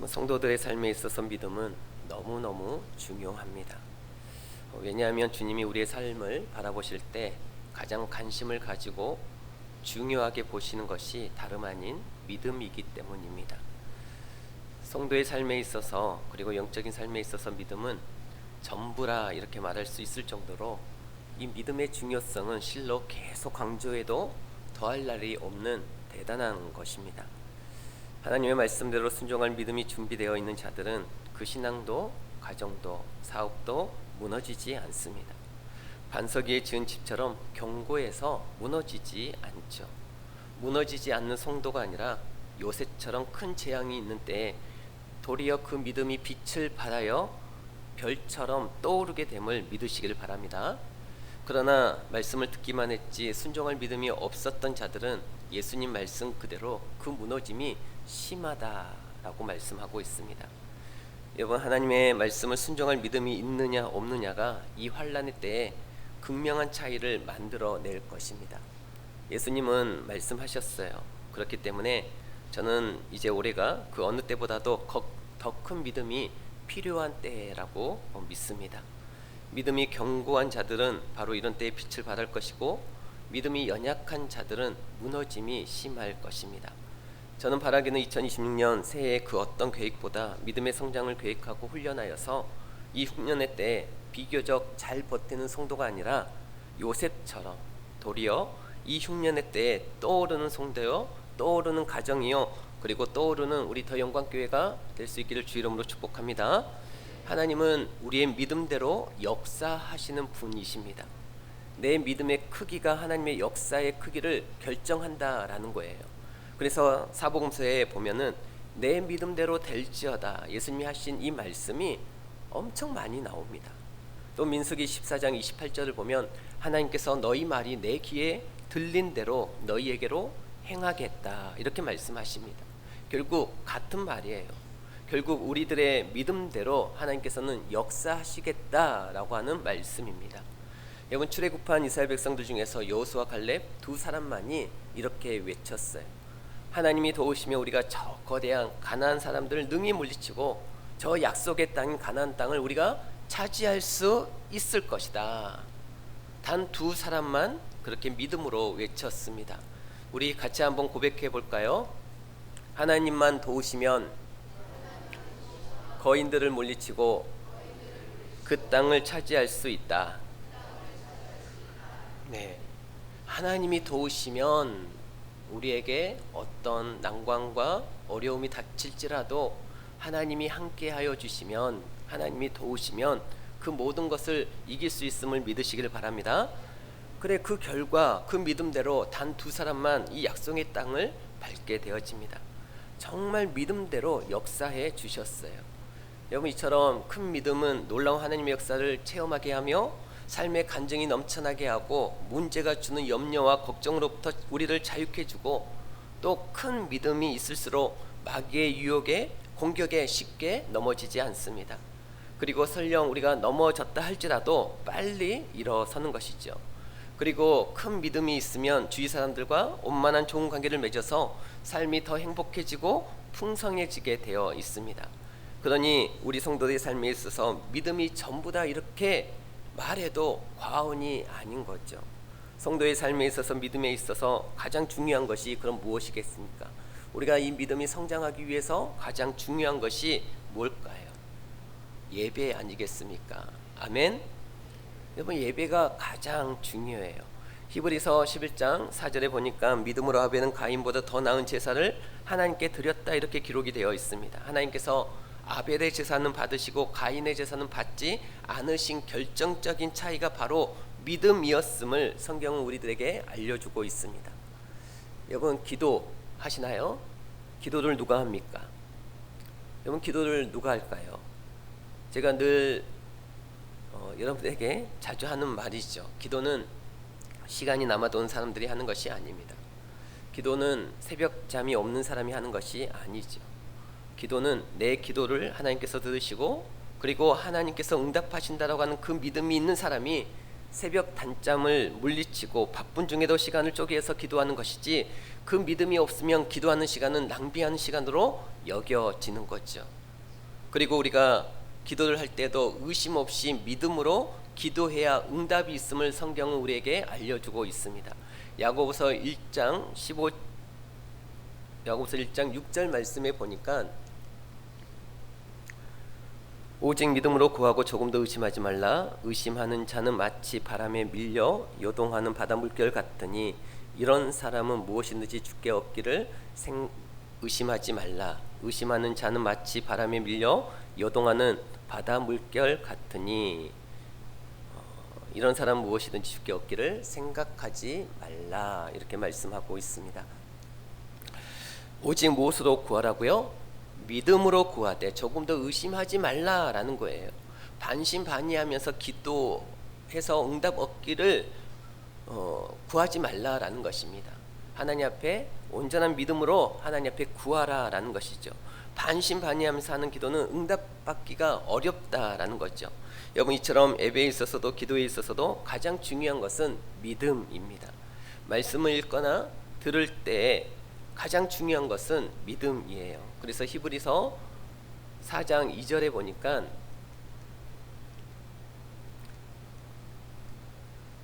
성도들의 삶에 있어서 믿음은 너무너무 중요합니다. 왜냐하면 주님이 우리의 삶을 바라보실 때 가장 관심을 가지고 중요하게 보시는 것이 다름 아닌 믿음이기 때문입니다. 성도의 삶에 있어서, 그리고 영적인 삶에 있어서 믿음은 전부라 이렇게 말할 수 있을 정도로 이 믿음의 중요성은 실로 계속 강조해도 더할 날이 없는 대단한 것입니다. 하나님의 말씀대로 순종할 믿음이 준비되어 있는 자들은 그 신앙도 가정도 사업도 무너지지 않습니다. 반석 위에 지은 집처럼 견고해서 무너지지 않죠. 무너지지 않는 성도가 아니라 요셉처럼 큰 재앙이 있는 때에 도리어 그 믿음이 빛을 발하여 별처럼 떠오르게 됨을 믿으시길 바랍니다. 그러나 말씀을 듣기만 했지 순종할 믿음이 없었던 자들은 예수님 말씀 그대로 그 무너짐이 심하다라고 말씀하고 있습니다. 여러분, 하나님의 말씀을 순종할 믿음이 있느냐 없느냐가 이 환난의 때에 극명한 차이를 만들어낼 것입니다. 예수님은 말씀하셨어요. 그렇기 때문에 저는 이제 올해가 그 어느 때보다도 더 큰 믿음이 필요한 때라고 믿습니다. 믿음이 견고한 자들은 바로 이런 때에 빛을 발할 것이고, 믿음이 연약한 자들은 무너짐이 심할 것입니다. 저는 바라기는 2026년 새해 그 어떤 계획보다 믿음의 성장을 계획하고 훈련하여서 이 흉년의 때에 비교적 잘 버티는 성도가 아니라 요셉처럼 도리어 이 흉년의 때에 떠오르는 성도요, 떠오르는 가정이요, 그리고 떠오르는 우리 더 영광교회가 될 수 있기를 주 이름으로 축복합니다. 하나님은 우리의 믿음대로 역사하시는 분이십니다. 내 믿음의 크기가 하나님의 역사의 크기를 결정한다라는 거예요. 그래서 사복음서에 보면은 내 믿음대로 될지어다, 예수님이 하신 이 말씀이 엄청 많이 나옵니다. 또 민수기 14장 28절을 보면 하나님께서 너희 말이 내 귀에 들린 대로 너희에게로 행하겠다 이렇게 말씀하십니다. 결국 같은 말이에요. 결국 우리들의 믿음대로 하나님께서는 역사하시겠다라고 하는 말씀입니다. 여러분, 출애굽한 이스라엘 백성들 중에서 여호수아 갈렙 두 사람만이 이렇게 외쳤어요. 하나님이 도우시며 우리가 저 거대한 가나안 사람들을 능히 물리치고 저 약속의 땅인 가나안 땅을 우리가 차지할 수 있을 것이다. 단 두 사람만 그렇게 믿음으로 외쳤습니다. 우리 같이 한번 고백해 볼까요? 하나님만 도우시면 거인들을 물리치고 그 땅을 차지할 수 있다. 네, 하나님이 도우시면 우리에게 어떤 난관과 어려움이 닥칠지라도 하나님이 함께하여 주시면, 하나님이 도우시면 그 모든 것을 이길 수 있음을 믿으시길 바랍니다. 그래, 그 결과 그 믿음대로 단 두 사람만 이 약속의 땅을 밟게 되어집니다. 정말 믿음대로 역사해 주셨어요. 여러분, 이처럼 큰 믿음은 놀라운 하나님의 역사를 체험하게 하며 삶의 간증이 넘쳐나게 하고 문제가 주는 염려와 걱정으로부터 우리를 자유케 주고, 또 큰 믿음이 있을수록 마귀의 유혹에 공격에 쉽게 넘어지지 않습니다. 그리고 설령 우리가 넘어졌다 할지라도 빨리 일어서는 것이죠. 그리고 큰 믿음이 있으면 주위 사람들과 원만한 좋은 관계를 맺어서 삶이 더 행복해지고 풍성해지게 되어 있습니다. 그러니 우리 성도들의 삶에 있어서 믿음이 전부다 이렇게 말해도 과언이 아닌 거죠. 성도의 삶에 있어서 믿음에 있어서 가장 중요한 것이 그럼 무엇이겠습니까? 우리가 이 믿음이 성장하기 위해서 가장 중요한 것이 뭘까요? 예배 아니겠습니까? 아멘. 여러분, 예배가 가장 중요해요. 히브리서 11장 4절에 보니까 믿음으로 아벨은 가인보다 더 나은 제사를 하나님께 드렸다 이렇게 기록이 되어 있습니다. 하나님께서 아벨의 제사는 받으시고 가인의 제사는 받지 않으신 결정적인 차이가 바로 믿음이었음을 성경은 우리들에게 알려주고 있습니다. 여러분, 기도 하시나요? 기도를 누가 합니까? 여러분, 기도를 누가 할까요? 제가 늘 여러분들에게 자주 하는 말이죠. 기도는 시간이 남아도는 사람들이 하는 것이 아닙니다. 기도는 새벽 잠이 없는 사람이 하는 것이 아니죠. 기도는 내 기도를 하나님께서 들으시고 그리고 하나님께서 응답하신다라고 하는 그 믿음이 있는 사람이 새벽 단잠을 물리치고 바쁜 중에도 시간을 쪼개서 기도하는 것이지, 그 믿음이 없으면 기도하는 시간은 낭비하는 시간으로 여겨지는 거죠. 그리고 우리가 기도를 할 때도 의심 없이 믿음으로 기도해야 응답이 있음을 성경은 우리에게 알려주고 있습니다. 야고보서 1장 6절 말씀에 보니까, 오직 믿음으로 구하고 조금도 의심하지 말라. 의심하는 자는 마치 바람에 밀려 요동하는 바다 물결 같으니 이런 사람은 무엇이든지 주께 얻기를 의심하지 말라. 의심하는 자는 마치 바람에 밀려 요동하는 바다 물결 같으니 이런 사람은 무엇이든지 주께 얻기를 생각하지 말라. 이렇게 말씀하고 있습니다. 오직 무엇으로 구하라고요? 믿음으로 구하되 조금 더 의심하지 말라라는 거예요. 반신반의하면서 기도해서 응답 얻기를 구하지 말라라는 것입니다. 하나님 앞에 온전한 믿음으로 하나님 앞에 구하라라는 것이죠. 반신반의하면서 하는 기도는 응답받기가 어렵다라는 거죠. 여러분, 이처럼 예배에 있어서도 기도에 있어서도 가장 중요한 것은 믿음입니다. 말씀을 읽거나 들을 때 가장 중요한 것은 믿음이에요. 그래서 히브리서 4장 2절에 보니까,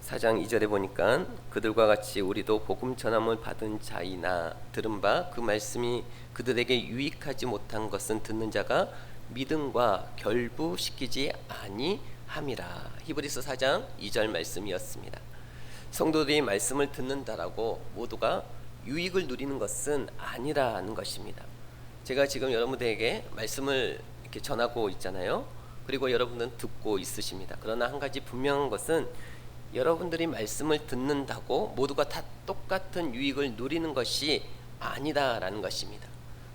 4장 2절에 보니까 그들과 같이 우리도 복음 전함을 받은 자이나 들은 바 그 말씀이 그들에게 유익하지 못한 것은 듣는 자가 믿음과 결부시키지 아니함이라. 히브리서 4장 2절 말씀이었습니다. 성도들이 말씀을 듣는다라고 모두가 유익을 누리는 것은 아니라는 것입니다. 제가 지금 여러분들에게 말씀을 이렇게 전하고 있잖아요. 그리고 여러분은 듣고 있으십니다. 그러나 한 가지 분명한 것은 여러분들이 말씀을 듣는다고 모두가 다 똑같은 유익을 누리는 것이 아니다라는 것입니다.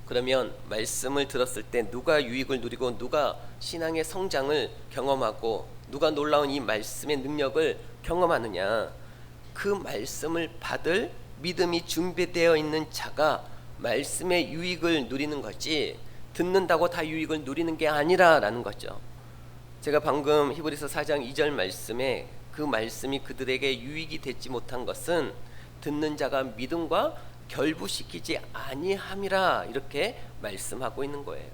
그러면 말씀을 들었을 때 누가 유익을 누리고 누가 신앙의 성장을 경험하고 누가 놀라운 이 말씀의 능력을 경험하느냐, 그 말씀을 받을 믿음이 준비되어 있는 자가 말씀의 유익을 누리는 거지, 듣는다고 다 유익을 누리는 게 아니라라는 거죠. 제가 방금 히브리서 4장 2절 말씀에 그 말씀이 그들에게 유익이 되지 못한 것은 듣는 자가 믿음과 결부시키지 아니함이라, 이렇게 말씀하고 있는 거예요.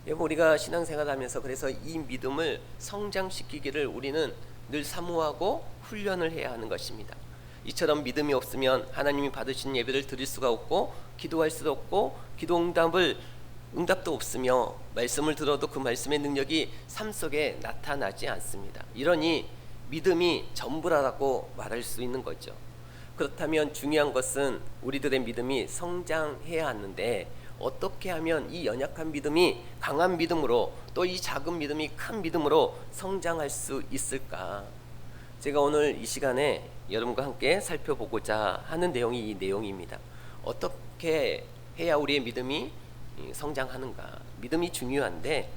여러분, 우리가 신앙생활하면서 그래서 이 믿음을 성장시키기를 우리는 늘 사모하고 훈련을 해야 하는 것입니다. 이처럼 믿음이 없으면 하나님이 받으신 예배를 드릴 수가 없고 기도할 수도 없고 기도 응답도 없으며 말씀을 들어도 그 말씀의 능력이 삶 속에 나타나지 않습니다. 이러니 믿음이 전부라고 말할 수 있는 거죠. 그렇다면 중요한 것은 우리들의 믿음이 성장해야 하는데, 어떻게 하면 이 연약한 믿음이 강한 믿음으로, 또 이 작은 믿음이 큰 믿음으로 성장할 수 있을까? 제가 오늘 이 시간에 여러분과 함께 살펴보고자 하는 내용이 이 내용입니다. 어떻게 해야 우리의 믿음이 성장하는가? 믿음이 중요한데,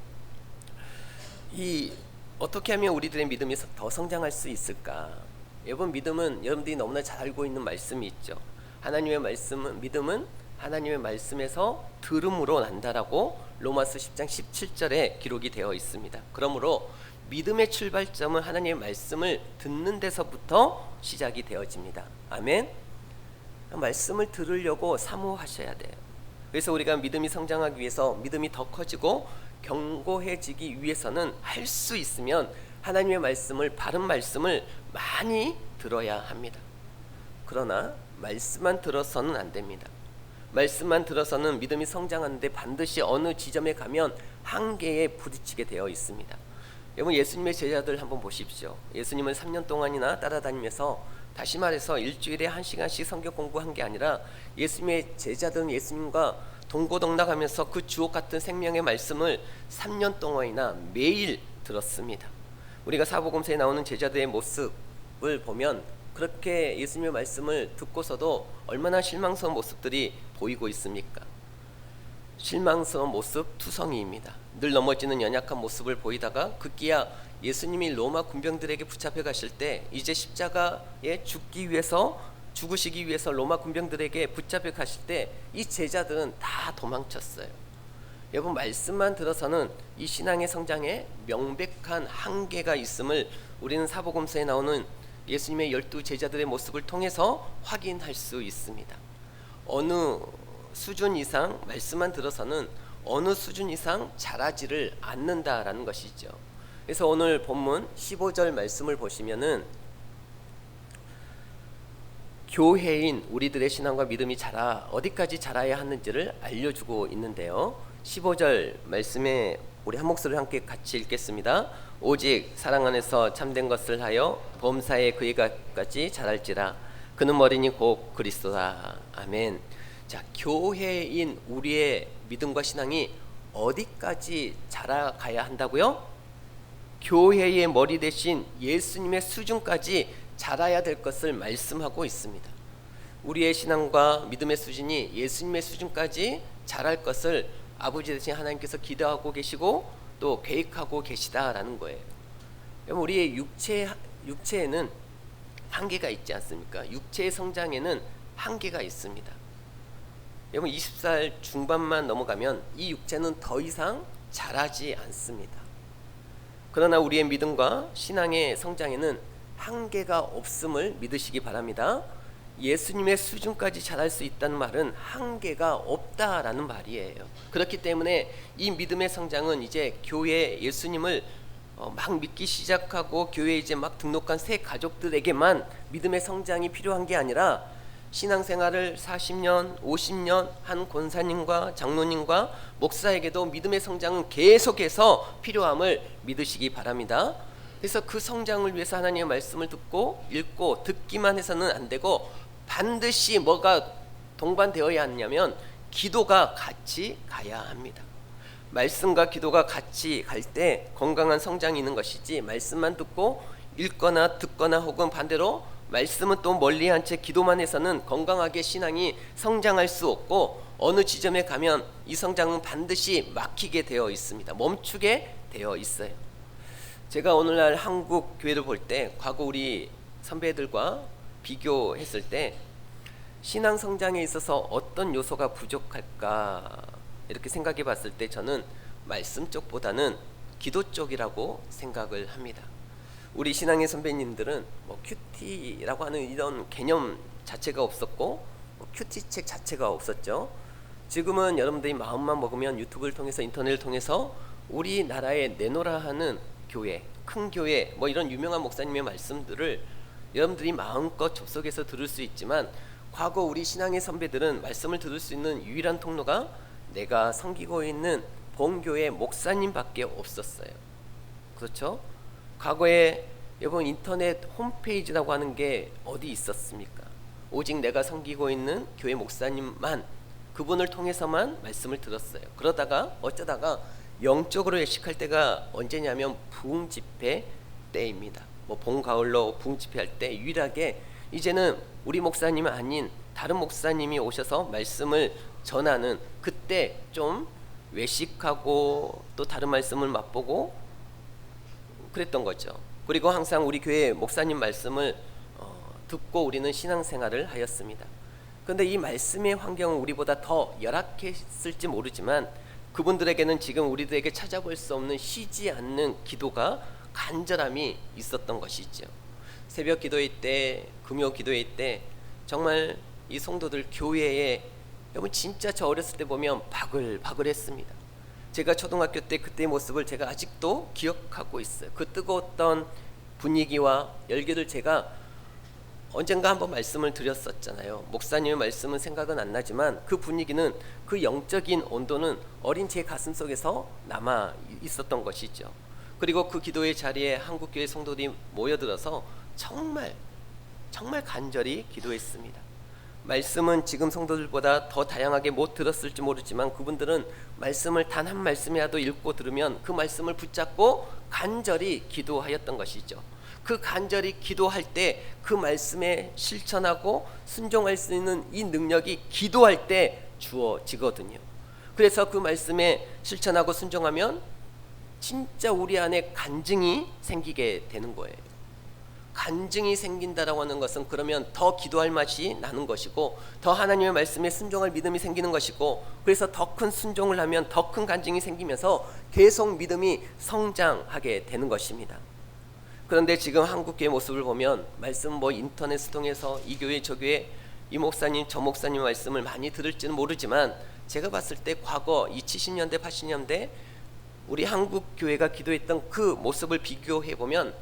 어떻게 하면 우리들의 믿음이 더 성장할 수 있을까? 여러분, 믿음은 여러분들이 너무나 잘 알고 있는 말씀이 있죠. 하나님의 말씀은, 믿음은 하나님의 말씀에서 들음으로 난다라고 로마서 10장 17절에 기록이 되어 있습니다. 그러므로 믿음의 출발점은 하나님의 말씀을 듣는 데서부터 시작이 되어집니다. 아멘. 말씀을 들으려고 사모하셔야 돼요. 그래서 우리가 믿음이 성장하기 위해서, 믿음이 더 커지고 견고해지기 위해서는 할 수 있으면 하나님의 말씀을, 바른 말씀을 많이 들어야 합니다. 그러나 말씀만 들어서는 안 됩니다. 말씀만 들어서는 믿음이 성장하는데 반드시 어느 지점에 가면 한계에 부딪히게 되어 있습니다. 여러분, 예수님의 제자들 한번 보십시오. 예수님은 3년 동안이나 따라다니면서, 다시 말해서 일주일에 1시간씩 성경 공부한 게 아니라 예수님의 제자들은 예수님과 동고동락하면서 그 주옥 같은 생명의 말씀을 3년 동안이나 매일 들었습니다. 우리가 사복음서에 나오는 제자들의 모습을 보면 그렇게 예수님의 말씀을 듣고서도 얼마나 실망스러운 모습들이 보이고 있습니까? 실망스러운 모습 투성이입니다. 늘 넘어지는 연약한 모습을 보이다가 급기야 예수님이 로마 군병들에게 붙잡혀 가실 때, 이제 십자가에 죽으시기 위해서 로마 군병들에게 붙잡혀 가실 때 이 제자들은 다 도망쳤어요. 여러분, 말씀만 들어서는 이 신앙의 성장에 명백한 한계가 있음을 우리는 사복음서에 나오는 예수님의 12 제자들의 모습을 통해서 확인할 수 있습니다. 어느 수준 이상 말씀만 들어서는 어느 수준 이상 잘하지를 않는다라는 것이죠. 그래서 오늘 본문 15절 말씀을 보시면은 교회인 우리들의 신앙과 믿음이 어디까지 자라야 하는지를 알려주고 있는데요. 15절 말씀에 우리 한 목소리를 함께 같이 읽겠습니다. 오직 사랑 안에서 참된 것을 하여 범사에 그에까지 자랄지라. 그는 머리니 곧 그리스도다. 아멘. 자, 교회인 우리의 믿음과 신앙이 어디까지 자라가야 한다고요? 교회의 머리 대신 예수님의 수준까지 자라야 될 것을 말씀하고 있습니다. 우리의 신앙과 믿음의 수준이 예수님의 수준까지 자랄 것을 아버지 대신 하나님께서 기도하고 계시고 또 계획하고 계시다라는 거예요. 우리의 육체에는 한계가 있지 않습니까? 육체의 성장에는 한계가 있습니다. 여러분 20살 중반만 넘어가면 이 육체는 더 이상 자라지 않습니다. 그러나 우리의 믿음과 신앙의 성장에는 한계가 없음을 믿으시기 바랍니다. 예수님의 수준까지 자랄 수 있다는 말은 한계가 없다라는 말이에요. 그렇기 때문에 이 믿음의 성장은 이제 교회 예수님을 막 믿기 시작하고 교회에 이제 막 등록한 새 가족들에게만 믿음의 성장이 필요한 게 아니라 신앙생활을 40년, 50년 한 권사님과 장로님과 목사에게도 믿음의 성장은 계속해서 필요함을 믿으시기 바랍니다. 그래서 그 성장을 위해서 하나님의 말씀을 듣고 읽고 듣기만 해서는 안 되고 반드시 뭐가 동반되어야 하냐면 기도가 같이 가야 합니다. 말씀과 기도가 같이 갈 때 건강한 성장이 있는 것이지, 말씀만 듣고 읽거나 듣거나 혹은 반대로 말씀은 또 멀리한 채 기도만 해서는 건강하게 신앙이 성장할 수 없고 어느 지점에 가면 이 성장은 반드시 막히게 되어 있습니다. 멈추게 되어 있어요. 제가 오늘날 한국 교회를 볼 때 과거 우리 선배들과 비교했을 때 신앙 성장에 있어서 어떤 요소가 부족할까 이렇게 생각해 봤을 때 저는 말씀 쪽보다는 기도 쪽이라고 생각을 합니다. 우리 신앙의 선배님들은 큐티라고 하는 이런 개념 자체가 없었고 큐티책 자체가 없었죠. 지금은 여러분들이 마음만 먹으면 유튜브를 통해서 인터넷을 통해서 우리나라에 내노라 하는 교회, 큰 교회 이런 유명한 목사님의 말씀들을 여러분들이 마음껏 접속해서 들을 수 있지만 과거 우리 신앙의 선배들은 말씀을 들을 수 있는 유일한 통로가 내가 섬기고 있는 본교회 목사님밖에 없었어요. 그렇죠? 과거에 여러분 인터넷 홈페이지라고 하는 게 어디 있었습니까? 오직 내가 섬기고 있는 교회 목사님만, 그분을 통해서만 말씀을 들었어요. 그러다가 어쩌다가 영적으로 예식할 때가 언제냐면 부흥 집회 때입니다. 봄 가을로 부흥 집회할 때 유일하게 이제는 우리 목사님이 아닌 다른 목사님이 오셔서 말씀을 전하는, 그때 좀 외식하고 또 다른 말씀을 맛보고 그랬던 거죠. 그리고 항상 우리 교회 목사님 말씀을 듣고 우리는 신앙생활을 하였습니다. 그런데 이 말씀의 환경은 우리보다 더 열악했을지 모르지만 그분들에게는 지금 우리들에게 찾아볼 수 없는 쉬지 않는 기도가, 간절함이 있었던 것이죠. 새벽 기도회 때, 금요 기도회 때 정말 이 성도들 교회에, 여러분 진짜 저 어렸을 때 보면 바글바글했습니다. 제가 초등학교 때 그때의 모습을 제가 아직도 기억하고 있어요. 그 뜨거웠던 분위기와 열기를 제가 언젠가 한번 말씀을 드렸었잖아요. 목사님의 말씀은 생각은 안 나지만 그 분위기는, 그 영적인 온도는 어린 제 가슴 속에서 남아 있었던 것이죠. 그리고 그 기도의 자리에 한국교회 성도들이 모여들어서 정말 간절히 기도했습니다. 말씀은 지금 성도들보다 더 다양하게 못 들었을지 모르지만 그분들은 말씀을 단 한 말씀이라도 읽고 들으면 그 말씀을 붙잡고 간절히 기도하였던 것이죠. 그 간절히 기도할 때 그 말씀에 실천하고 순종할 수 있는 이 능력이 기도할 때 주어지거든요. 그래서 그 말씀에 실천하고 순종하면 진짜 우리 안에 간증이 생기게 되는 거예요. 간증이 생긴다라고 하는 것은 그러면 더 기도할 맛이 나는 것이고 더 하나님의 말씀에 순종할 믿음이 생기는 것이고, 그래서 더 큰 순종을 하면 더 큰 간증이 생기면서 계속 믿음이 성장하게 되는 것입니다. 그런데 지금 한국교회 모습을 보면 말씀 뭐 인터넷을 통해서 이 교회 저 교회 이 목사님 저 목사님 말씀을 많이 들을지는 모르지만 제가 봤을 때 과거 이 70년대 80년대 우리 한국 교회가 기도했던 그 모습을 비교해 보면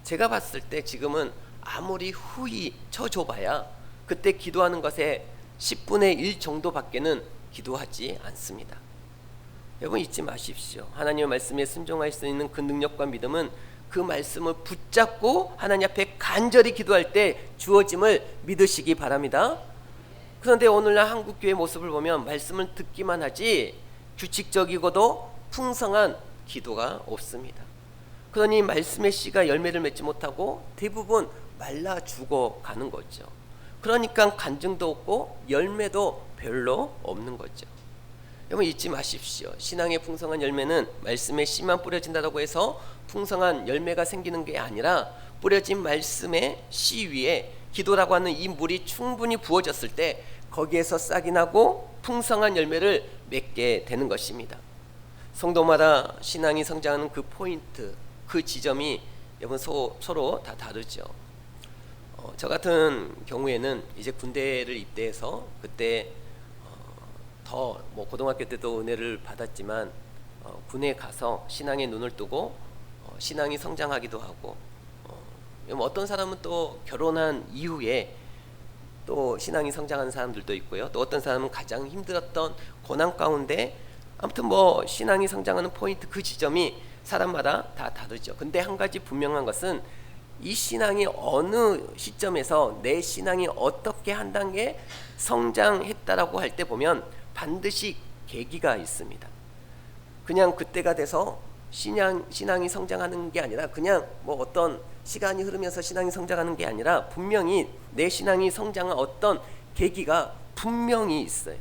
제가 봤을 때 지금은 아무리 후히 쳐줘봐야 그때 기도하는 것에 10분의 1 정도밖에는 기도하지 않습니다. 여러분 잊지 마십시오. 하나님의 말씀에 순종할 수 있는 그 능력과 믿음은 그 말씀을 붙잡고 하나님 앞에 간절히 기도할 때 주어짐을 믿으시기 바랍니다. 그런데 오늘날 한국교회 모습을 보면 말씀을 듣기만 하지 규칙적이고도 풍성한 기도가 없습니다. 그러니 말씀의 씨가 열매를 맺지 못하고 대부분 말라 죽어가는 거죠. 그러니까 간증도 없고 열매도 별로 없는 거죠. 여러분 잊지 마십시오. 신앙의 풍성한 열매는 말씀의 씨만 뿌려진다고 해서 풍성한 열매가 생기는 게 아니라 뿌려진 말씀의 씨 위에 기도라고 하는 이 물이 충분히 부어졌을 때 거기에서 싹이 나고 풍성한 열매를 맺게 되는 것입니다. 성도마다 신앙이 성장하는 그 포인트, 그 지점이 여러분 서로 다 다르죠. 저 같은 경우에는 이제 군대를 입대해서 그때 더 뭐 고등학교 때도 은혜를 받았지만 군에 가서 신앙의 눈을 뜨고 신앙이 성장하기도 하고 어떤 사람은 또 결혼한 이후에 또 신앙이 성장하는 사람들도 있고요. 또 어떤 사람은 가장 힘들었던 고난 가운데 아무튼 뭐 신앙이 성장하는 포인트 그 지점이 사람마다 다 다르죠. 근데 한 가지 분명한 것은 이 신앙이 어느 시점에서 내 신앙이 어떻게 한 단계 성장했다라고 할 때 보면 반드시 계기가 있습니다. 그냥 그때가 돼서 신앙이 성장하는 게 아니라 그냥 뭐 어떤 시간이 흐르면서 신앙이 성장하는 게 아니라 분명히 내 신앙이 성장한 어떤 계기가 분명히 있어요.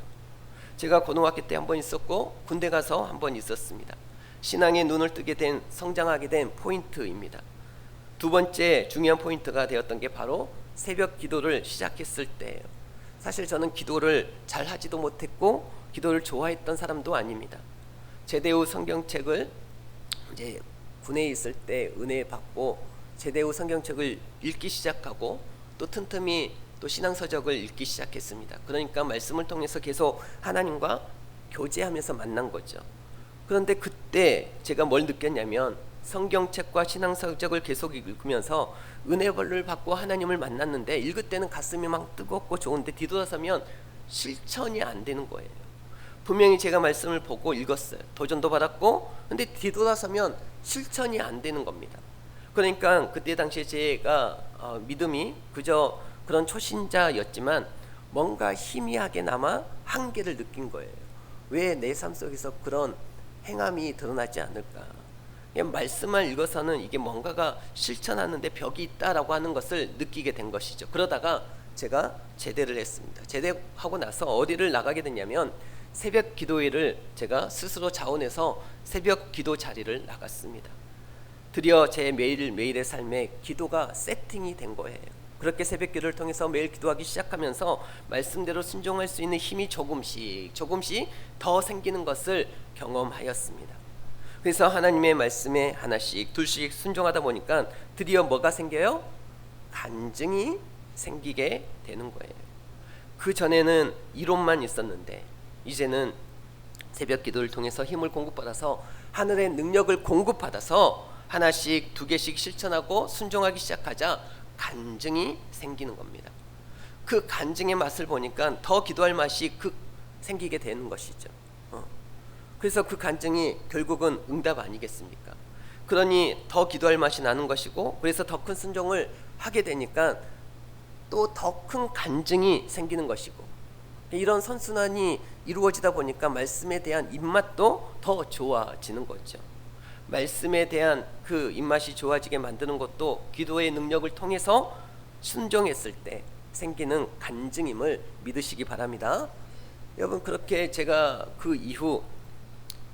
제가 고등학교 때 한 번 있었고 군대 가서 한 번 있었습니다. 신앙의 눈을 뜨게 된 성장하게 된 포인트입니다. 두 번째 중요한 포인트가 되었던 게 바로 새벽 기도를 시작했을 때예요. 사실 저는 기도를 잘 하지도 못했고 기도를 좋아했던 사람도 아닙니다. 제대 후 성경책을 이제 군에 있을 때 은혜 받고 제대 후 성경책을 읽기 시작하고 또 틈틈이 또 신앙서적을 읽기 시작했습니다. 그러니까 말씀을 통해서 계속 하나님과 교제하면서 만난 거죠. 그런데 그때 제가 뭘 느꼈냐면 성경책과 신앙서적을 계속 읽으면서 은혜를 받고 하나님을 만났는데 읽을 때는 가슴이 막 뜨겁고 좋은데 뒤돌아서면 실천이 안 되는 거예요. 분명히 제가 말씀을 보고 읽었어요. 도전도 받았고 근데 뒤돌아서면 실천이 안 되는 겁니다. 그러니까 그때 당시에 제가 믿음이 그저 그런 초신자였지만 뭔가 희미하게나마 한계를 느낀 거예요. 왜 내 삶 속에서 그런 행함이 드러나지 않을까? 말씀을 읽어서는 이게 뭔가가 실천하는데 벽이 있다라고 하는 것을 느끼게 된 것이죠. 그러다가 제가 제대를 했습니다. 제대하고 나서 어디를 나가게 됐냐면 새벽 기도회를 제가 스스로 자원해서 새벽 기도 자리를 나갔습니다. 드디어 제 매일의 삶에 기도가 세팅이 된 거예요. 그렇게 새벽 기도를 통해서 매일 기도하기 시작하면서 말씀대로 순종할 수 있는 힘이 조금씩 더 생기는 것을 경험하였습니다. 그래서 하나님의 말씀에 하나씩 둘씩 순종하다 보니까 드디어 뭐가 생겨요? 간증이 생기게 되는 거예요. 그 전에는 이론만 있었는데 이제는 새벽 기도를 통해서 힘을 공급받아서 하늘의 능력을 공급받아서 하나씩 두 개씩 실천하고 순종하기 시작하자 간증이 생기는 겁니다. 그 간증의 맛을 보니까 더 기도할 맛이 생기게 되는 것이죠. 그래서 그 간증이 결국은 응답 아니겠습니까? 그러니 더 기도할 맛이 나는 것이고 그래서 더 큰 순종을 하게 되니까 또 더 큰 간증이 생기는 것이고 이런 선순환이 이루어지다 보니까 말씀에 대한 입맛도 더 좋아지는 거죠. 말씀에 대한 그 입맛이 좋아지게 만드는 것도 기도의 능력을 통해서 순종했을 때 생기는 간증임을 믿으시기 바랍니다. 여러분 그렇게 제가 그 이후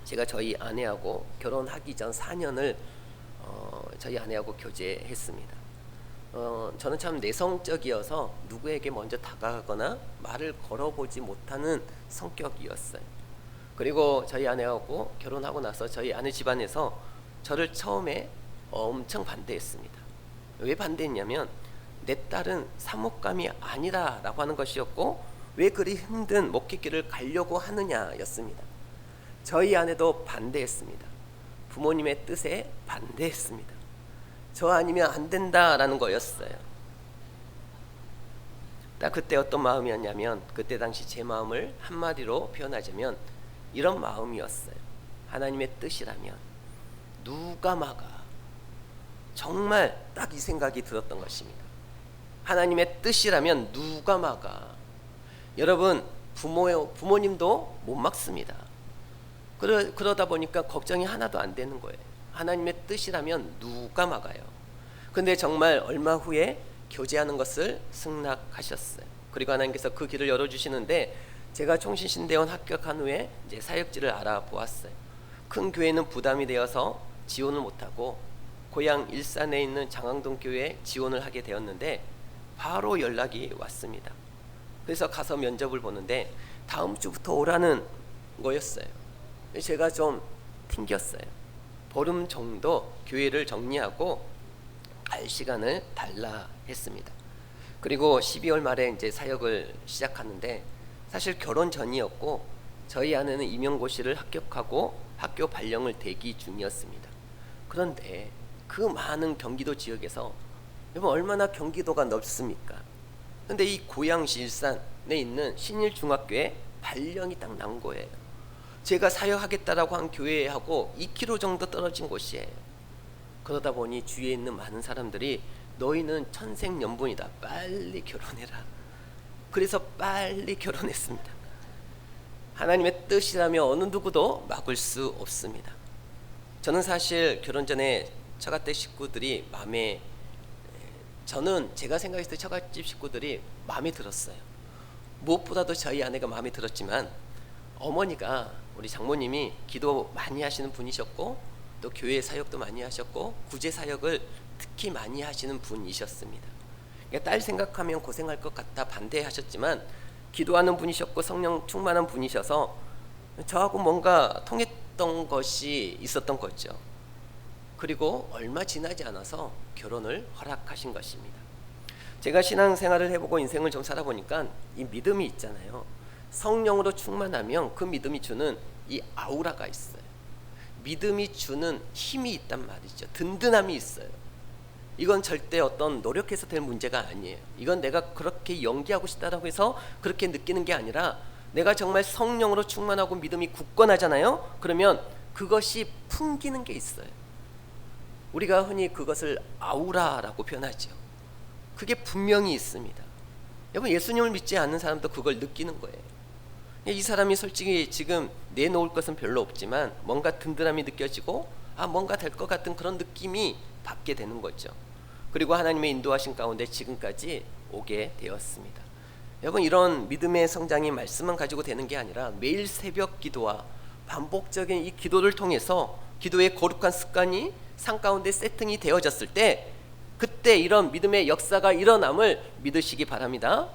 제가 저희 아내하고 결혼하기 전 4년을 저희 아내하고 교제했습니다. 저는 참 내성적이어서 누구에게 먼저 다가가거나 말을 걸어보지 못하는 성격이었어요. 그리고 저희 아내하고 결혼하고 나서 저희 아내 집안에서 저를 처음에 엄청 반대했습니다. 왜 반대했냐면 내 딸은 사목감이 아니라라고 하는 것이었고, 왜 그리 힘든 목회길을 가려고 하느냐였습니다. 저희 아내도 반대했습니다. 부모님의 뜻에 반대했습니다. 저 아니면 안 된다라는 거였어요. 딱 그때 어떤 마음이었냐면, 그때 당시 제 마음을 한마디로 표현하자면 이런 마음이었어요. 하나님의 뜻이라면 누가 막아? 정말 딱 이 생각이 들었던 것입니다. 하나님의 뜻이라면 누가 막아? 여러분, 부모님도 못 막습니다. 그러다 보니까 걱정이 하나도 안 되는 거예요. 하나님의 뜻이라면 누가 막아요? 근데 정말 얼마 후에 교제하는 것을 승낙하셨어요. 그리고 하나님께서 그 길을 열어주시는데, 제가 총신신대원 합격한 후에 이제 사역지를 알아보았어요. 큰 교회는 부담이 되어서 지원을 못하고 고향 일산에 있는 장항동 교회에 지원을 하게 되었는데, 바로 연락이 왔습니다. 그래서 가서 면접을 보는데 다음 주부터 오라는 거였어요. 제가 좀 튕겼어요. 보름 정도 교회를 정리하고 갈 시간을 달라 했습니다. 그리고 12월 말에 이제 사역을 시작하는데, 사실 결혼 전이었고 저희 아내는 임용고시를 합격하고 학교 발령을 대기 중이었습니다. 그런데 그 많은 경기도 지역에서, 여러분 얼마나 경기도가 넓습니까? 근데 이 고양시 일산에 있는 신일중학교에 발령이 딱 난 거예요. 제가 사역하겠다라고 한 교회하고 2km 정도 떨어진 곳이에요. 그러다 보니 주위에 있는 많은 사람들이 너희는 천생연분이다, 빨리 결혼해라. 그래서 빨리 결혼했습니다. 하나님의 뜻이라면 어느 누구도 막을 수 없습니다. 저는 사실 결혼 전에 처갓집 식구들이 저는 제가 생각했을 때 처갓집 식구들이 마음에 들었어요. 무엇보다도 저희 아내가 마음에 들었지만, 어머니가, 우리 장모님이 기도 많이 하시는 분이셨고, 또 교회 사역도 많이 하셨고 구제 사역을 특히 많이 하시는 분이셨습니다. 그러니까 딸 생각하면 고생할 것 같아 반대하셨지만, 기도하는 분이셨고 성령 충만한 분이셔서 저하고 뭔가 통했던 것이 있었던 거죠. 그리고 얼마 지나지 않아서 결혼을 허락하신 것입니다. 제가 신앙생활을 해보고 인생을 좀 살아보니까 이 믿음이 있잖아요. 성령으로 충만하면 그 믿음이 주는 이 아우라가 있어요. 믿음이 주는 힘이 있단 말이죠. 든든함이 있어요. 이건 절대 어떤 노력해서 될 문제가 아니에요. 이건 내가 그렇게 연기하고 싶다라고 해서 그렇게 느끼는 게 아니라, 내가 정말 성령으로 충만하고 믿음이 굳건하잖아요. 그러면 그것이 풍기는 게 있어요. 우리가 흔히 그것을 아우라라고 표현하죠. 그게 분명히 있습니다. 여러분, 예수님을 믿지 않는 사람도 그걸 느끼는 거예요. 이 사람이 솔직히 지금 내놓을 것은 별로 없지만 뭔가 든든함이 느껴지고, 뭔가 될 것 같은 그런 느낌이 받게 되는 거죠. 그리고 하나님의 인도하신 가운데 지금까지 오게 되었습니다. 여러분, 이런 믿음의 성장이 말씀만 가지고 되는 게 아니라 매일 새벽 기도와 반복적인 이 기도를 통해서 기도의 거룩한 습관이 삶 가운데 세팅이 되어졌을 때, 그때 이런 믿음의 역사가 일어남을 믿으시기 바랍니다.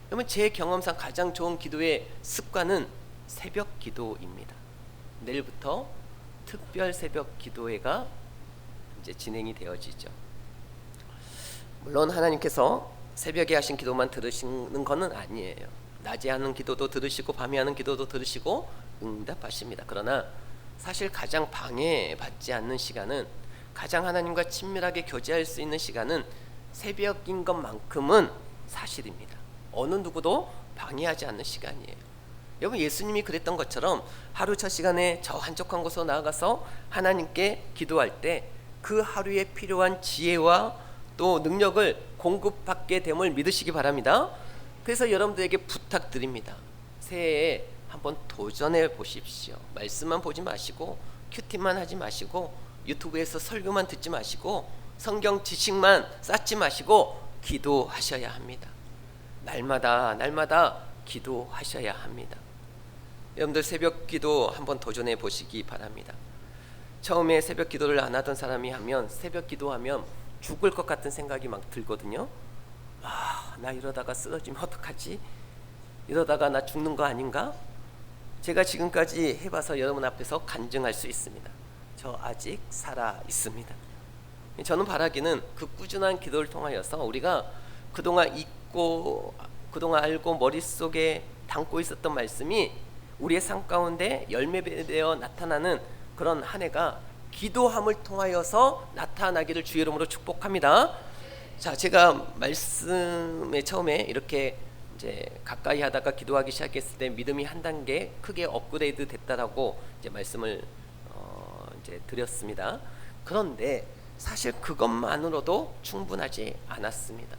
여러분, 제 경험상 가장 좋은 기도의 습관은 새벽 기도입니다. 내일부터 특별 새벽 기도회가 이제 진행이 되어지죠. 물론 하나님께서 새벽에 하신 기도만 들으시는 것은 아니에요. 낮에 하는 기도도 들으시고 밤에 하는 기도도 들으시고 응답하십니다. 그러나 사실 가장 방해받지 않는 시간은, 가장 하나님과 친밀하게 교제할 수 있는 시간은 새벽인 것만큼은 사실입니다. 어느 누구도 방해하지 않는 시간이에요. 여러분, 예수님이 그랬던 것처럼 하루 첫 시간에 저 한적한 곳으로 나아가서 하나님께 기도할 때 그 하루에 필요한 지혜와 또 능력을 공급받게 됨을 믿으시기 바랍니다. 그래서 여러분들에게 부탁드립니다. 새해에 한번 도전해 보십시오. 말씀만 보지 마시고 큐티만 하지 마시고 유튜브에서 설교만 듣지 마시고 성경 지식만 쌓지 마시고 기도하셔야 합니다. 날마다 기도하셔야 합니다. 여러분들 새벽 기도 한번 도전해 보시기 바랍니다. 처음에 새벽 기도를 안 하던 사람이 하면, 새벽 기도하면 죽을 것 같은 생각이 막 들거든요. 나 이러다가 쓰러지면 어떡하지? 이러다가 나 죽는 거 아닌가? 제가 지금까지 해봐서 여러분 앞에서 간증할 수 있습니다. 저 아직 살아 있습니다. 저는 바라기는 그 꾸준한 기도를 통하여서 우리가 그동안 잊고 그동안 알고 머릿속에 담고 있었던 말씀이 우리의 삶 가운데 열매되어 나타나는 그런 한 해가 기도함을 통하여서 나타나기를 주의 이름으로 축복합니다. 자, 제가 말씀에 처음에 이렇게 이제 가까이 하다가 기도하기 시작했을 때 믿음이 한 단계 크게 업그레이드 됐다라고 이제 말씀을 이제 드렸습니다. 그런데 사실 그것만으로도 충분하지 않았습니다.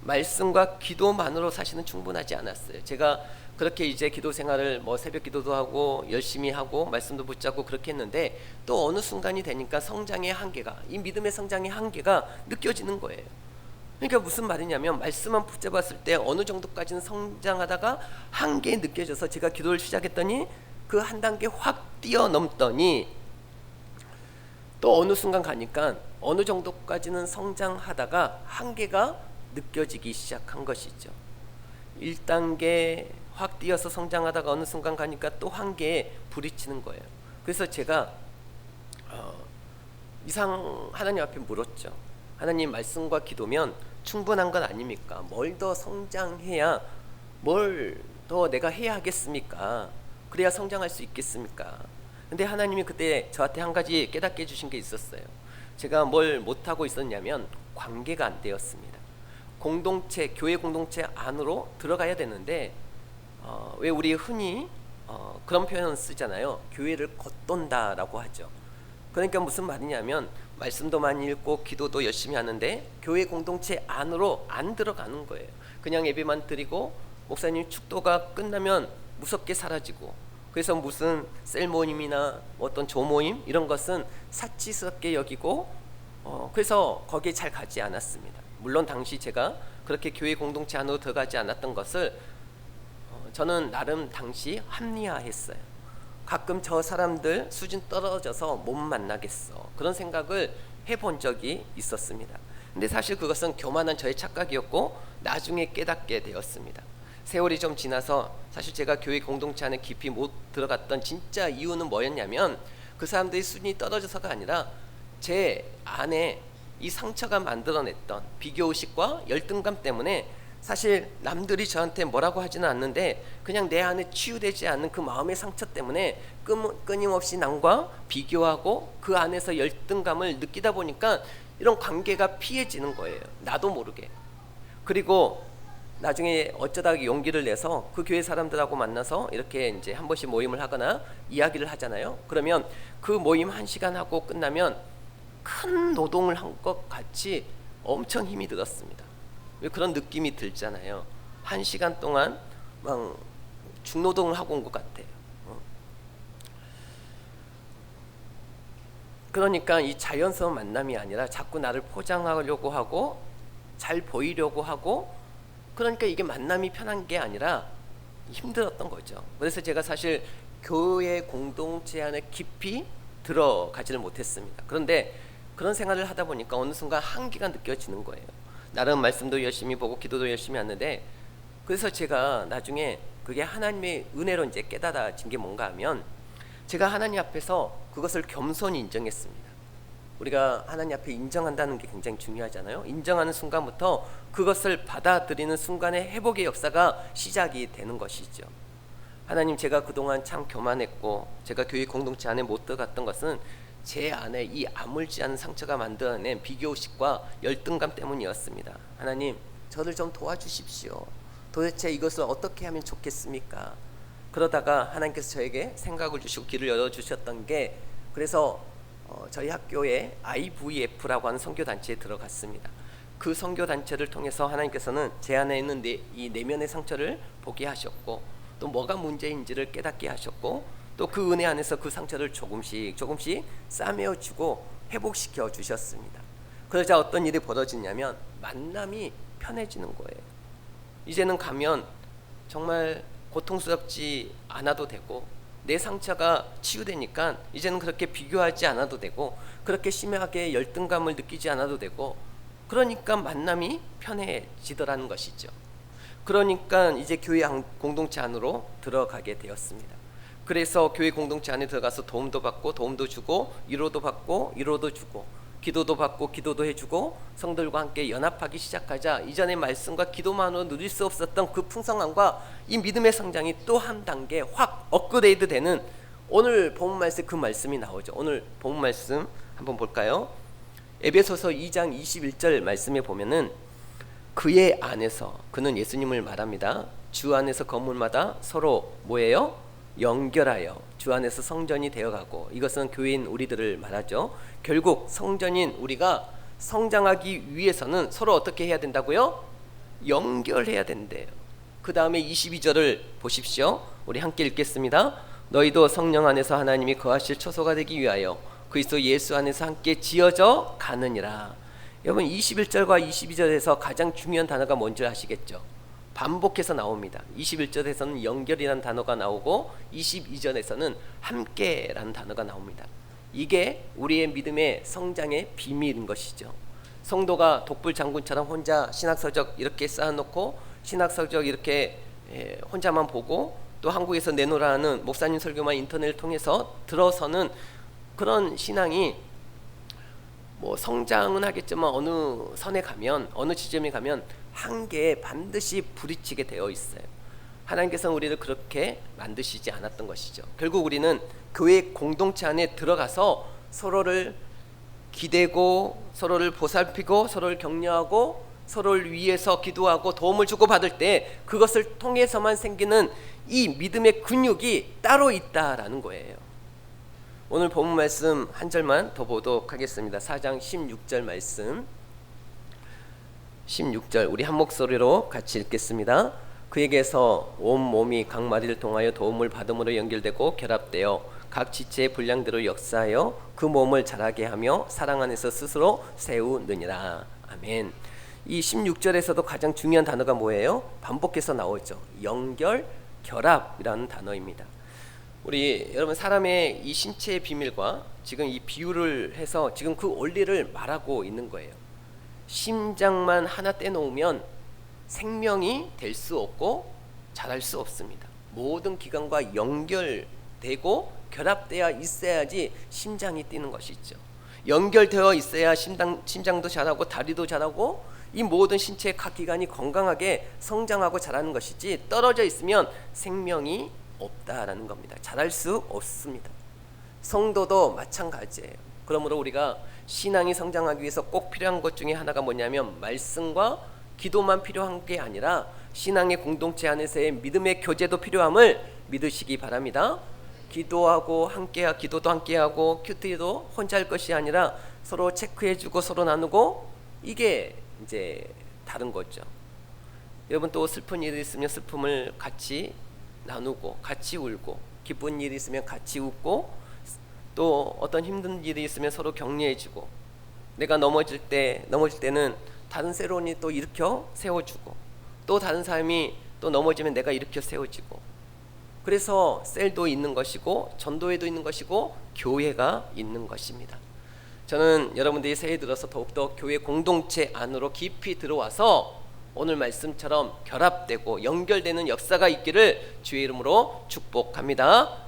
말씀과 기도만으로 사실은 충분하지 않았어요. 제가 그렇게 이제 기도 생활을 새벽 기도도 하고 열심히 하고 말씀도 붙잡고 그렇게 했는데 또 어느 순간이 되니까 성장의 한계가, 이 믿음의 성장의 한계가 느껴지는 거예요. 그러니까 무슨 말이냐면 말씀만 붙잡았을 때 어느 정도까지는 성장하다가 한계에 느껴져서 제가 기도를 시작했더니 그 한 단계 확 뛰어넘더니 또 어느 순간 가니까 어느 정도까지는 성장하다가 한계가 느껴지기 시작한 것이죠. 1단계 확 뛰어서 성장하다가 어느 순간 가니까 또 한계에 부딪히는 거예요. 그래서 제가 하나님 앞에 물었죠. 하나님, 말씀과 기도면 충분한 건 아닙니까? 뭘 더 성장해야, 뭘 더 내가 해야 하겠습니까? 그래야 성장할 수 있겠습니까? 근데 하나님이 그때 저한테 한 가지 깨닫게 해주신 게 있었어요. 제가 뭘 못하고 있었냐면 관계가 안 되었습니다. 공동체, 교회 공동체 안으로 들어가야 되는데 왜 우리 흔히 그런 표현을 쓰잖아요. 교회를 겉돈다라고 하죠. 그러니까 무슨 말이냐면 말씀도 많이 읽고 기도도 열심히 하는데 교회 공동체 안으로 안 들어가는 거예요. 그냥 예배만 드리고 목사님 축도가 끝나면 무섭게 사라지고, 그래서 무슨 셀 모임이나 어떤 조모임 이런 것은 사치스럽게 여기고 그래서 거기에 잘 가지 않았습니다. 물론 당시 제가 그렇게 교회 공동체 안으로 들어가지 않았던 것을 저는 나름 당시 합리화했어요. 가끔 저 사람들 수준 떨어져서 못 만나겠어, 그런 생각을 해본 적이 있었습니다. 근데 사실 그것은 교만한 저의 착각이었고 나중에 깨닫게 되었습니다. 세월이 좀 지나서 사실 제가 교회 공동체 안에 깊이 못 들어갔던 진짜 이유는 뭐였냐면 그 사람들이 수준이 떨어져서가 아니라 제 안에 이 상처가 만들어냈던 비교의식과 열등감 때문에 사실 남들이 저한테 뭐라고 하지는 않는데 그냥 내 안에 치유되지 않는 그 마음의 상처 때문에 끊임없이 남과 비교하고 그 안에서 열등감을 느끼다 보니까 이런 관계가 피해지는 거예요. 나도 모르게. 그리고 나중에 어쩌다 용기를 내서 그 교회 사람들하고 만나서 이렇게 이제 한 번씩 모임을 하거나 이야기를 하잖아요. 그러면 그 모임 1시간 하고 끝나면 큰 노동을 한 것 같이 엄청 힘이 들었습니다. 그런 느낌이 들잖아요. 1시간 동안 막 중노동을 하고 온 것 같아요. 그러니까 이 자연스러운 만남이 아니라 자꾸 나를 포장하려고 하고 잘 보이려고 하고, 그러니까 이게 만남이 편한 게 아니라 힘들었던 거죠. 그래서 제가 사실 교회 공동체 안에 깊이 들어가지를 못했습니다. 그런데 그런 생활을 하다 보니까 어느 순간 한계가 느껴지는 거예요. 나름 말씀도 열심히 보고 기도도 열심히 하는데, 그래서 제가 나중에 그게 하나님의 은혜로 이제 깨달아진 게 뭔가 하면 제가 하나님 앞에서 그것을 겸손히 인정했습니다. 우리가 하나님 앞에 인정한다는 게 굉장히 중요하잖아요. 인정하는 순간부터 그것을 받아들이는 순간에 회복의 역사가 시작이 되는 것이죠. 하나님, 제가 그동안 참 교만했고 제가 교회 공동체 안에 못 들어갔던 것은 제 안에 이 아물지 않은 상처가 만들어낸 비교의식과 열등감 때문이었습니다. 하나님, 저를 좀 도와주십시오. 도대체 이것을 어떻게 하면 좋겠습니까? 그러다가 하나님께서 저에게 생각을 주시고 길을 열어주셨던 게, 그래서 저희 학교에 IVF라고 하는 선교단체에 들어갔습니다. 그 선교단체를 통해서 하나님께서는 제 안에 있는 이 내면의 상처를 보게 하셨고 또 뭐가 문제인지를 깨닫게 하셨고 또 그 은혜 안에서 그 상처를 조금씩 싸매어주고 회복시켜 주셨습니다. 그러자 어떤 일이 벌어지냐면 만남이 편해지는 거예요. 이제는 가면 정말 고통스럽지 않아도 되고 내 상처가 치유되니까 이제는 그렇게 비교하지 않아도 되고 그렇게 심하게 열등감을 느끼지 않아도 되고, 그러니까 만남이 편해지더라는 것이죠. 그러니까 이제 교회 공동체 안으로 들어가게 되었습니다. 그래서 교회 공동체 안에 들어가서 도움도 받고 도움도 주고 위로도 받고 위로도 주고 기도도 받고 기도도 해주고 성들과 함께 연합하기 시작하자 이전의 말씀과 기도만으로 누릴 수 없었던 그 풍성함과 이 믿음의 성장이 또 한 단계 확 업그레이드 되는 오늘 본문 말씀 그 말씀이 나오죠. 오늘 본문 말씀 한번 볼까요? 에베소서 2장 21절 말씀에 보면은 그의 안에서, 그는 예수님을 말합니다. 주 안에서 건물마다 서로 뭐예요? 연결하여 주 안에서 성전이 되어가고, 이것은 교회인 우리들을 말하죠. 결국 성전인 우리가 성장하기 위해서는 서로 어떻게 해야 된다고요? 연결해야 된대요. 그 다음에 22절을 보십시오. 우리 함께 읽겠습니다. 너희도 성령 안에서 하나님이 거하실 초소가 되기 위하여 그리스도 예수 안에서 함께 지어져 가느니라. 여러분 21절과 22절에서 가장 중요한 단어가 뭔지 아시겠죠? 반복해서 나옵니다. 21절에서는 연결이라는 단어가 나오고 22절에서는 함께라는 단어가 나옵니다. 이게 우리의 믿음의 성장의 비밀인 것이죠. 성도가 독불 장군처럼 혼자 신학서적 이렇게 쌓아놓고 신학서적 이렇게 혼자만 보고 또 한국에서 내놓으라는 목사님 설교만 인터넷을 통해서 들어서는 그런 신앙이 뭐 성장은 하겠지만 어느 선에 가면, 어느 지점에 가면 한계에 반드시 부딪히게 되어 있어요. 하나님께서는 우리를 그렇게 만드시지 않았던 것이죠. 결국 우리는 교회 공동체 안에 들어가서 서로를 기대고 서로를 보살피고 서로를 격려하고 서로를 위해서 기도하고 도움을 주고받을 때 그것을 통해서만 생기는 이 믿음의 근육이 따로 있다라는 거예요. 오늘 본문 말씀 한 절만 더 보도록 하겠습니다. 4장 16절 말씀, 16절 우리 한 목소리로 같이 읽겠습니다. 그에게서 온 몸이 각 마디를 통하여 도움을 받음으로 연결되고 결합되어 각 지체의 분량대로 역사하여 그 몸을 자라게 하며 사랑 안에서 스스로 세우느니라. 아멘. 이 16절에서도 가장 중요한 단어가 뭐예요? 반복해서 나오죠. 연결, 결합이라는 단어입니다. 우리 여러분 사람의 이 신체의 비밀과 지금 이 비유를 해서 지금 그 원리를 말하고 있는 거예요. 심장만 하나 떼놓으면 생명이 될 수 없고 자랄 수 없습니다. 모든 기관과 연결되고 결합되어 있어야지 심장이 뛰는 것이죠. 연결되어 있어야 심장도 자라고 다리도 자라고 이 모든 신체의 각 기관이 건강하게 성장하고 자라는 것이지, 떨어져 있으면 생명이 없다라는 겁니다. 자랄 수 없습니다. 성도도 마찬가지예요. 그러므로 우리가 신앙이 성장하기 위해서 꼭 필요한 것 중에 하나가 뭐냐면 말씀과 기도만 필요한 게 아니라 신앙의 공동체 안에서의 믿음의 교제도 필요함을 믿으시기 바랍니다. 기도도 함께하고 큐티도 혼자 할 것이 아니라 서로 체크해주고 서로 나누고, 이게 이제 다른 거죠. 여러분 또 슬픈 일이 있으면 슬픔을 같이 나누고 같이 울고, 기쁜 일이 있으면 같이 웃고, 또 어떤 힘든 일이 있으면 서로 격려해주고, 내가 넘어질 때는 다른 새로운이 또 일으켜 세워주고, 또 다른 사람이 또 넘어지면 내가 일으켜 세워지고, 그래서 셀도 있는 것이고 전도회도 있는 것이고 교회가 있는 것입니다. 저는 여러분들이 새해 들어서 더욱더 교회 공동체 안으로 깊이 들어와서 오늘 말씀처럼 결합되고 연결되는 역사가 있기를 주의 이름으로 축복합니다.